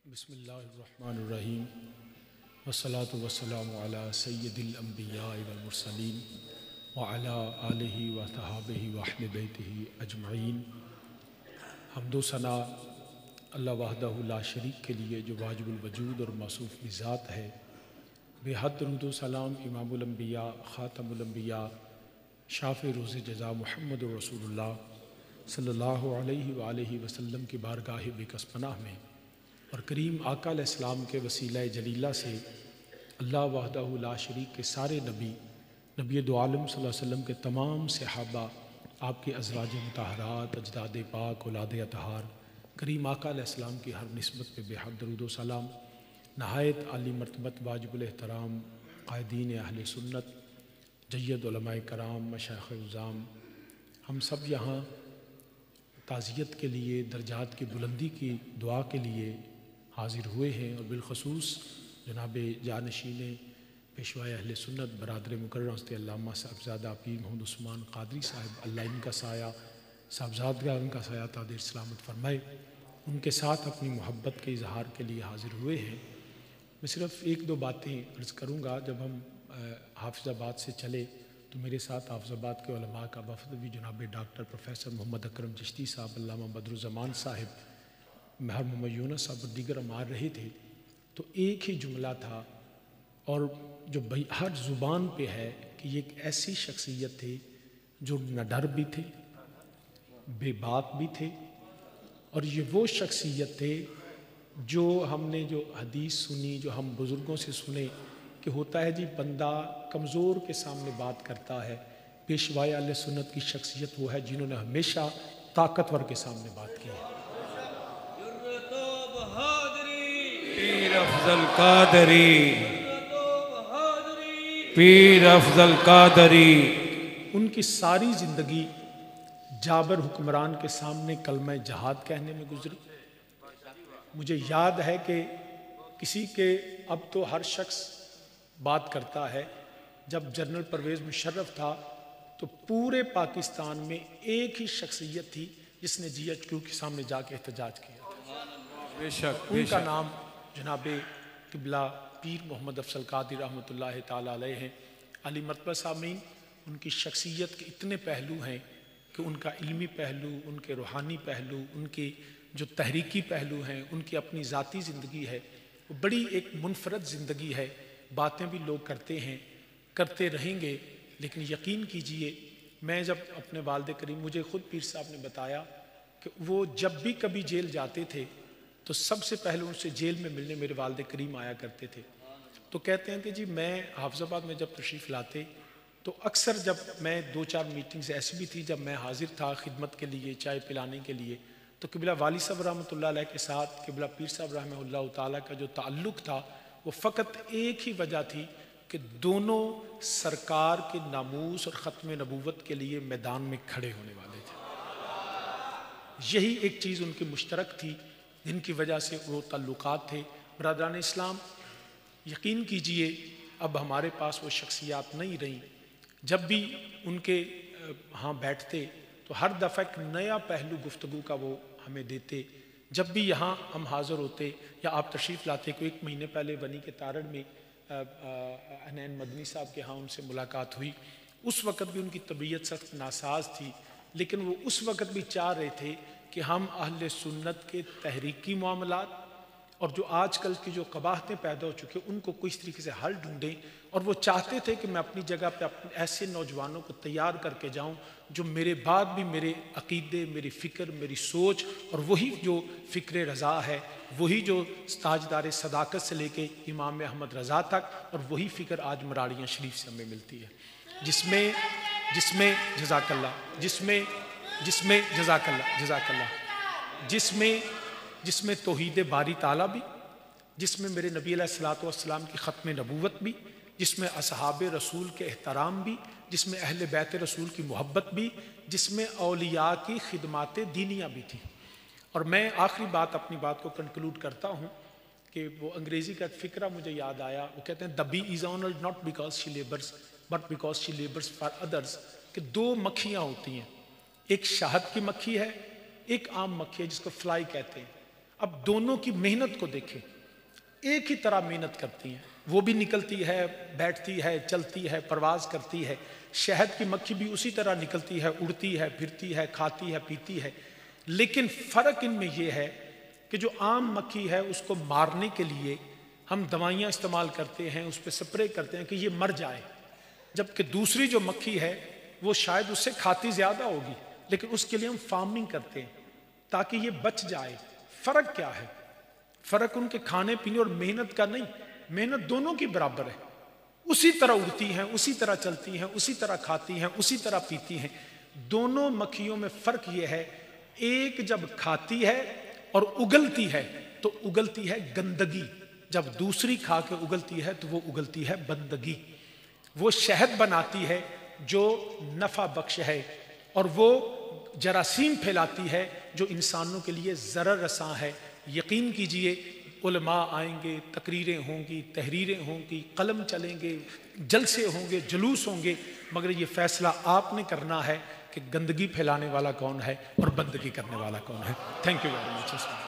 بسم اللہ الرحمن الرحیم والصلاة والسلام علی سید الانبیاء والمرسلین وعلی آلہ وصحابہ واہل بیتہ اجمعین۔ حمد و ثنا اللہ وحدہ لا شریک کے لیے جو واجب الوجود اور موصوف بذات ہے۔ بے حد درود و سلام امام الانبیاء خاتم الانبیاء شافع روز جزا محمد رسول اللہ صلی اللہ علیہ وآلہ وسلم کی بارگاہ بکس پناہ میں اور کریم آقا علیہ السلام کے وسیلہ جلیلہ سے اللہ وحدہ لا شریک کے سارے نبی دو عالم صلی اللہ علیہ وسلم کے تمام صحابہ، آپ کے ازواج مطہرات، اجداد پاک، اولاد اطہار، کریم آقا علیہ السلام کی ہر نسبت پہ بے حد درود و سلام۔ نہایت عالی مرتبت واجب الاحترام قائدین اہل سنت، جید علماء کرام، مشائخ عظام، ہم سب یہاں تعزیت کے لیے، درجات کی بلندی کی دعا کے لیے حاضر ہوئے ہیں، اور بالخصوص جناب جانشین پیشوائے اہل سنت برادر مکرم حضرت علامہ صاحبزادہ پیر محمد عثمان قادری صاحب، اللہ ان کا سایہ صاحبزادگاہ ان کا سایہ تادیر سلامت فرمائے، ان کے ساتھ اپنی محبت کے اظہار کے لیے حاضر ہوئے ہیں۔ میں صرف ایک دو باتیں عرض کروں گا۔ جب ہم حافظ آباد سے چلے تو میرے ساتھ حافظ آباد کے علماء کا وفد بھی جناب ڈاکٹر پروفیسر محمد اکرم چشتی صاحب، علامہ بدر الزمان صاحب، مہر محمد یونس صاحب اور دیگر ہم آ رہے تھے، تو ایک ہی جملہ تھا اور جو ہر زبان پہ ہے کہ یہ ایک ایسی شخصیت تھے جو نہ ڈر بھی تھے، بے باک بھی تھے، اور یہ وہ شخصیت تھے جو ہم نے جو حدیث سنی، جو ہم بزرگوں سے سنے کہ ہوتا ہے جی بندہ کمزور کے سامنے بات کرتا ہے، پیشوائے اہل سنت کی شخصیت وہ ہے جنہوں نے ہمیشہ طاقتور کے سامنے بات کی ہے۔ پیر افضل قادری، پیر افضل قادری، ان کی ساری زندگی جابر حکمران کے سامنے کلمہ جہاد کہنے میں گزری۔ مجھے یاد ہے کہ کسی کے، اب تو ہر شخص بات کرتا ہے، جب جنرل پرویز مشرف تھا تو پورے پاکستان میں ایک ہی شخصیت تھی جس نے جی ایچ کیو کے سامنے جا کے احتجاج کیا، بے شک ان کا نام جناب قبلہ پیر محمد افضل قادری رحمۃ اللہ تعالیٰ علیہ ہیں۔ علی مرتبہ سامعین، ان کی شخصیت کے اتنے پہلو ہیں کہ ان کا علمی پہلو، ان کے روحانی پہلو، ان کے جو تحریکی پہلو ہیں، ان کی اپنی ذاتی زندگی ہے، وہ بڑی ایک منفرد زندگی ہے۔ باتیں بھی لوگ کرتے ہیں، کرتے رہیں گے، لیکن یقین کیجئے میں جب اپنے والد کریم، مجھے خود پیر صاحب نے بتایا کہ وہ جب بھی کبھی جیل جاتے تھے تو سب سے پہلے ان سے جیل میں ملنے میرے والد کریم آیا کرتے تھے، تو کہتے ہیں کہ جی میں حافظ آباد میں جب تشریف لاتے تو اکثر جب میں دو چار میٹنگز ایسی بھی تھی جب میں حاضر تھا خدمت کے لیے، چائے پلانے کے لیے، تو قبلہ والی صاحب رحمۃ اللہ علیہ کے ساتھ قبلہ پیر صاحب رحمہ اللہ تعالیٰ کا جو تعلق تھا وہ فقط ایک ہی وجہ تھی کہ دونوں سرکار کے ناموس اور ختم نبوت کے لیے میدان میں کھڑے ہونے والے تھے۔ یہی ایک چیز ان کی مشترک تھی جن کی وجہ سے وہ تعلقات تھے۔ برادران اسلام، یقین کیجئے اب ہمارے پاس وہ شخصیات نہیں رہیں۔ جب بھی ان کے ہاں بیٹھتے تو ہر دفعہ ایک نیا پہلو گفتگو کا وہ ہمیں دیتے۔ جب بھی یہاں ہم حاضر ہوتے یا آپ تشریف لاتے، کوئی ایک مہینے پہلے ونی کے تارڑ میں حنین مدنی صاحب کے ہاں ان سے ملاقات ہوئی، اس وقت بھی ان کی طبیعت سخت ناساز تھی، لیکن وہ اس وقت بھی چاہ رہے تھے کہ ہم اہل سنت کے تحریکی معاملات اور جو آج کل کی جو قباحتیں پیدا ہو چکی ان کو کس طریقے سے حل ڈھونڈیں، اور وہ چاہتے تھے کہ میں اپنی جگہ پہ ایسے نوجوانوں کو تیار کر کے جاؤں جو میرے بعد بھی میرے عقیدے، میری فکر، میری سوچ اور وہی جو فکر رضا ہے، وہی جو تاجدار صداقت سے لے کے امام احمد رضا تک، اور وہی فکر آج مراڑیاں شریف سے ہمیں ملتی ہے، جس میں جزاک اللہ، جس میں جزاک اللہ، جس میں توحید باری تعالیٰ بھی، جس میں میرے نبی علیہ الصلوۃ والسلام کی ختم نبوت بھی، جس میں اصحاب رسول کے احترام بھی، جس میں اہل بیت رسول کی محبت بھی، جس میں اولیاء کی خدمات دینیہ بھی تھی۔ اور میں آخری بات اپنی بات کو کنکلوڈ کرتا ہوں کہ وہ انگریزی کا ایک فقرہ مجھے یاد آیا، وہ کہتے ہیں the bee is honored not because she labors but because she labors for others، کہ دو مکھیاں ہوتی ہیں، ایک شہد کی مکھی ہے، ایک عام مکھی ہے جس کو فلائی کہتے ہیں، اب دونوں کی محنت کو دیکھیں، ایک ہی طرح محنت کرتی ہیں، وہ بھی نکلتی ہے، بیٹھتی ہے، چلتی ہے، پرواز کرتی ہے، شہد کی مکھی بھی اسی طرح نکلتی ہے، اڑتی ہے، پھرتی ہے، کھاتی ہے، پیتی ہے، لیکن فرق ان میں یہ ہے کہ جو عام مکھی ہے اس کو مارنے کے لیے ہم دوائیاں استعمال کرتے ہیں، اس پہ سپرے کرتے ہیں کہ یہ مر جائے، جبکہ دوسری جو مکھی ہے وہ شاید اس سے کھاتی زیادہ ہوگی لیکن اس کے لیے ہم فارمنگ کرتے ہیں تاکہ یہ بچ جائے۔ فرق کیا ہے؟ فرق ان کے کھانے پینے اور محنت کا نہیں، محنت دونوں کی برابر ہے، اسی طرح اڑتی ہیں، اسی طرح چلتی ہیں، اسی طرح کھاتی ہیں، اسی طرح پیتی ہیں۔ دونوں مکھیوں میں فرق یہ ہے، ایک جب کھاتی ہے اور اگلتی ہے تو اگلتی ہے گندگی، جب دوسری کھا کے اگلتی ہے تو وہ اگلتی ہے بندگی۔ وہ شہد بناتی ہے جو نفع بخش ہے اور وہ جراثیم پھیلاتی ہے جو انسانوں کے لیے ضرر رساں ہے۔ یقین کیجئے علماء آئیں گے، تقریریں ہوں گی، تحریریں ہوں گی، قلم چلیں گے، جلسے ہوں گے، جلوس ہوں گے، مگر یہ فیصلہ آپ نے کرنا ہے کہ گندگی پھیلانے والا کون ہے اور بندگی کرنے والا کون ہے۔ Thank you very much.